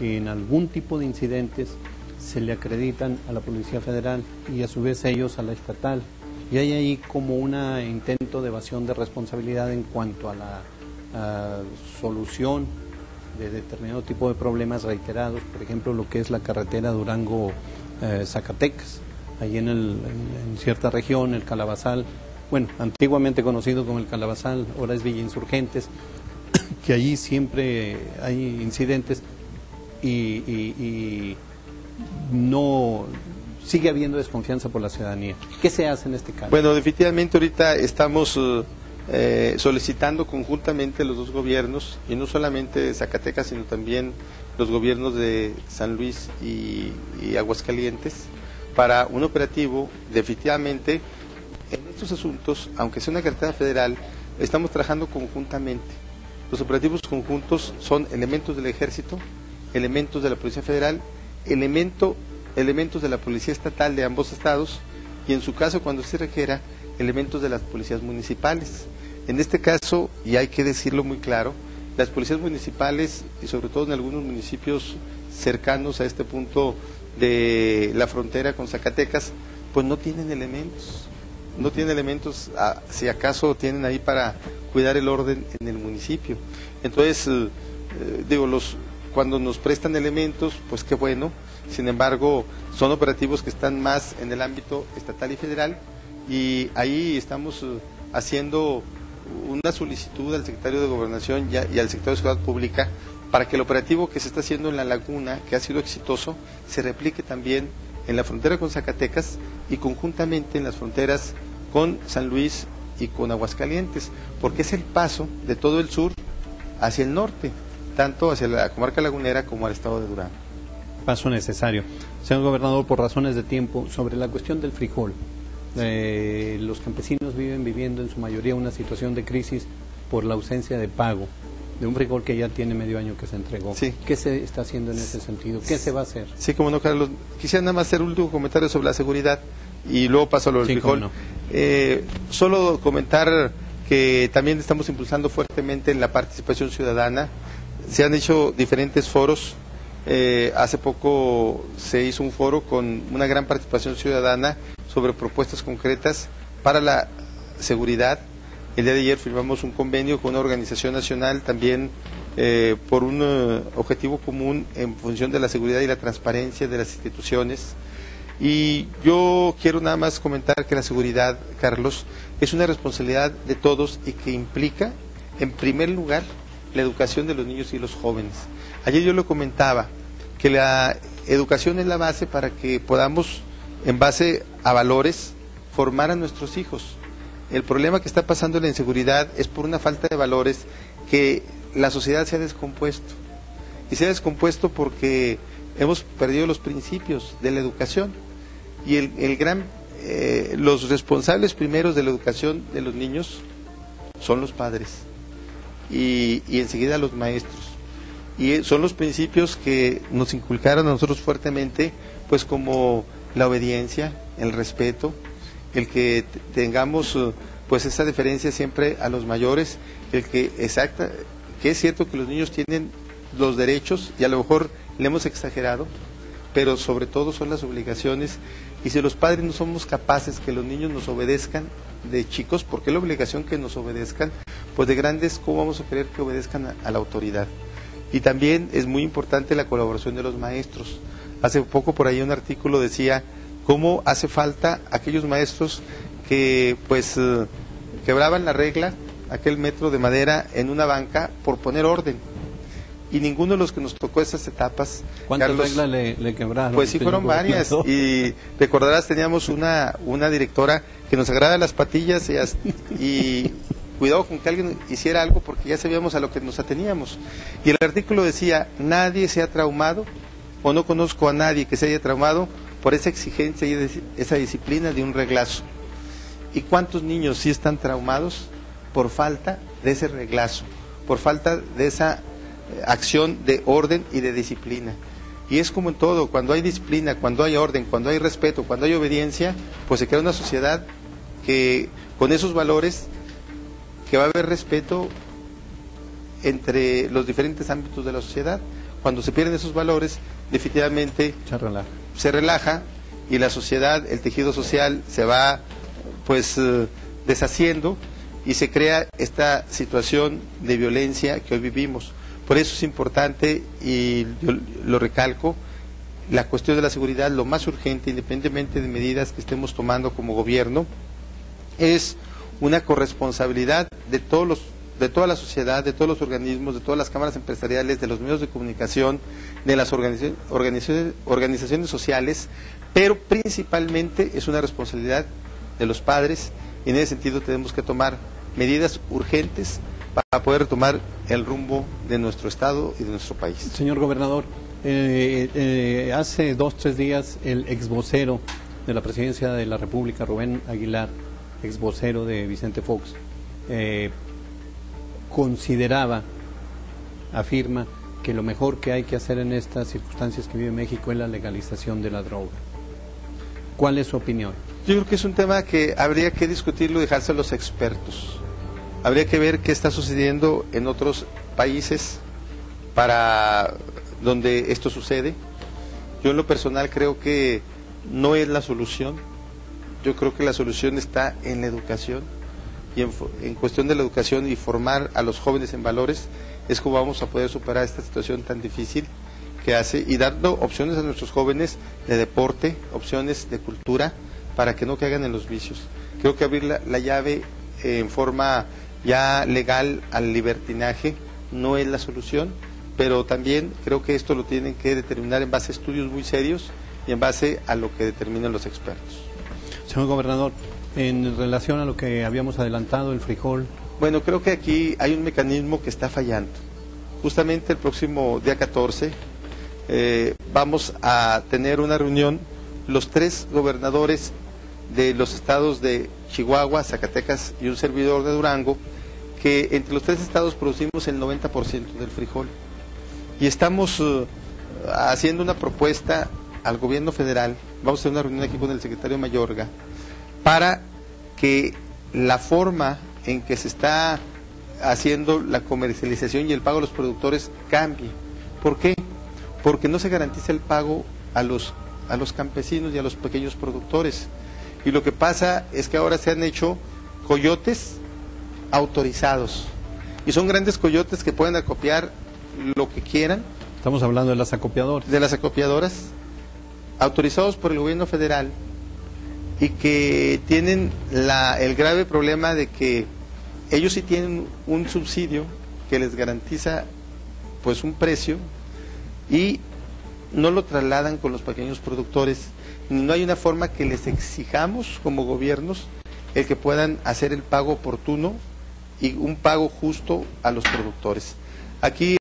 que en algún tipo de incidentes se le acreditan a la Policía Federal y a su vez ellos a la estatal. Y hay ahí como un intento de evasión de responsabilidad en cuanto a la solución de determinado tipo de problemas reiterados, por ejemplo lo que es la carretera Durango-Zacatecas, ahí en cierta región, el Calabazal, bueno, antiguamente conocido como el Calabazal, ahora es Villa Insurgentes, que allí siempre hay incidentes y no sigue habiendo desconfianza por la ciudadanía. ¿Qué se hace en este caso? Bueno, definitivamente ahorita estamos solicitando conjuntamente los dos gobiernos, y no solamente de Zacatecas, sino también los gobiernos de San Luis y Aguascalientes, para un operativo. Definitivamente en estos asuntos, aunque sea una carretera federal, estamos trabajando conjuntamente. Los operativos conjuntos son elementos del Ejército, elementos de la Policía Federal, elementos de la Policía Estatal de ambos estados, y en su caso, cuando se requiera, elementos de las policías municipales. En este caso, y hay que decirlo muy claro, las policías municipales, y sobre todo en algunos municipios cercanos a este punto de la frontera con Zacatecas, pues no tienen elementos, si acaso tienen ahí para cuidar el orden en el municipio. Entonces, cuando nos prestan elementos, pues qué bueno. Sin embargo, son operativos que están más en el ámbito estatal y federal, y ahí estamos haciendo una solicitud al secretario de Gobernación y al secretario de Seguridad Pública para que el operativo que se está haciendo en La Laguna, que ha sido exitoso, se replique también en la frontera con Zacatecas y conjuntamente en las fronteras con San Luis y con Aguascalientes, porque es el paso de todo el sur hacia el norte, tanto hacia la comarca lagunera como al estado de Durango. Paso necesario. Señor gobernador, por razones de tiempo, sobre la cuestión del frijol, los campesinos viviendo en su mayoría una situación de crisis por la ausencia de pago de un frijol que ya tiene medio año que se entregó. Sí. ¿Qué se está haciendo en ese sentido? ¿Qué se va a hacer? Sí, como no, Carlos. Quisiera nada más hacer un último comentario sobre la seguridad y luego paso a lo del frijol. No. Solo comentar que también estamos impulsando fuertemente en la participación ciudadana. Se han hecho diferentes foros. Hace poco se hizo un foro con una gran participación ciudadana sobre propuestas concretas para la seguridad. El día de ayer firmamos un convenio con una organización nacional también por un objetivo común en función de la seguridad y la transparencia de las instituciones. Y yo quiero nada más comentar que la seguridad, Carlos, es una responsabilidad de todos y que implica, en primer lugar, la educación de los niños y los jóvenes. Ayer yo lo comentaba, que la educación es la base para que podamos, en base a valores, formar a nuestros hijos. El problema que está pasando en la inseguridad es por una falta de valores, que la sociedad se ha descompuesto. Y se ha descompuesto porque hemos perdido los principios de la educación. Y los responsables primeros de la educación de los niños son los padres. Y enseguida los maestros. Y son los principios que nos inculcaron a nosotros fuertemente, pues como la obediencia, el respeto, el que tengamos pues esa deferencia siempre a los mayores, que es cierto que los niños tienen los derechos y a lo mejor le hemos exagerado, pero sobre todo son las obligaciones, y si los padres no somos capaces que los niños nos obedezcan de chicos, porque es la obligación que nos obedezcan, pues de grandes, ¿cómo vamos a querer que obedezcan a la autoridad? Y también es muy importante la colaboración de los maestros. Hace poco por ahí un artículo decía cómo hace falta aquellos maestros que pues quebraban la regla, aquel metro de madera en una banca por poner orden. Y ninguno de los que nos tocó esas etapas, ¿cuántas Carlos, reglas le quebraron? Pues sí, fueron varias. Y recordarás, teníamos una directora que nos agarraba las patillas y cuidado con que alguien hiciera algo, porque ya sabíamos a lo que nos ateníamos. Y el artículo decía, nadie se ha traumado, o no conozco a nadie que se haya traumado por esa exigencia y esa disciplina de un reglazo. ¿Y cuántos niños sí están traumados por falta de ese reglazo, por falta de esa acción de orden y de disciplina? Y es como en todo, cuando hay disciplina, cuando hay orden, cuando hay respeto, cuando hay obediencia, pues se crea una sociedad que con esos valores, que va a haber respeto entre los diferentes ámbitos de la sociedad. cuando se pierden esos valores, definitivamente se relaja y la sociedad, el tejido social se va pues deshaciendo y se crea esta situación de violencia que hoy vivimos. Por eso es importante, y yo lo recalco, la cuestión de la seguridad, lo más urgente, independientemente de medidas que estemos tomando como gobierno, es una corresponsabilidad de toda la sociedad, de todos los organismos, de todas las cámaras empresariales, de los medios de comunicación, de las organizaciones sociales, pero principalmente es una responsabilidad de los padres, y en ese sentido tenemos que tomar medidas urgentes para poder tomar el rumbo de nuestro Estado y de nuestro país. Señor gobernador, hace 2 o 3 días el exvocero de la Presidencia de la República, Rubén Aguilar, exvocero de Vicente Fox, afirma que lo mejor que hay que hacer en estas circunstancias que vive México es la legalización de la droga. ¿Cuál es su opinión? Yo creo que es un tema que habría que discutirlo y dejarse a los expertos. Habría que ver qué está sucediendo en otros países para donde esto sucede. Yo en lo personal creo que no es la solución. Yo creo que la solución está en la educación, y en cuestión de la educación y formar a los jóvenes en valores es como vamos a poder superar esta situación tan difícil que hace, y dando opciones a nuestros jóvenes de deporte, opciones de cultura, para que no caigan en los vicios. Creo que abrir la llave en forma ya legal al libertinaje no es la solución, pero también creo que esto lo tienen que determinar en base a estudios muy serios y en base a lo que determinan los expertos. Señor gobernador, en relación a lo que habíamos adelantado, el frijol. Bueno, creo que aquí hay un mecanismo que está fallando. Justamente el próximo día 14 vamos a tener una reunión, los 3 gobernadores de los estados de Chihuahua, Zacatecas y un servidor de Durango, que entre los 3 estados producimos el 90% del frijol. Y estamos haciendo una propuesta al gobierno federal, vamos a hacer una reunión aquí con el secretario Mayorga, para que la forma en que se está haciendo la comercialización y el pago a los productores cambie. ¿Por qué? Porque no se garantiza el pago a los campesinos y a los pequeños productores. Y lo que pasa es que ahora se han hecho coyotes autorizados. Y son grandes coyotes que pueden acopiar lo que quieran. Estamos hablando de las acopiadoras. De las acopiadoras, autorizados por el gobierno federal, y que tienen el grave problema de que ellos sí tienen un subsidio que les garantiza pues un precio, y no lo trasladan con los pequeños productores. No hay una forma que les exijamos como gobiernos el que puedan hacer el pago oportuno y un pago justo a los productores. Aquí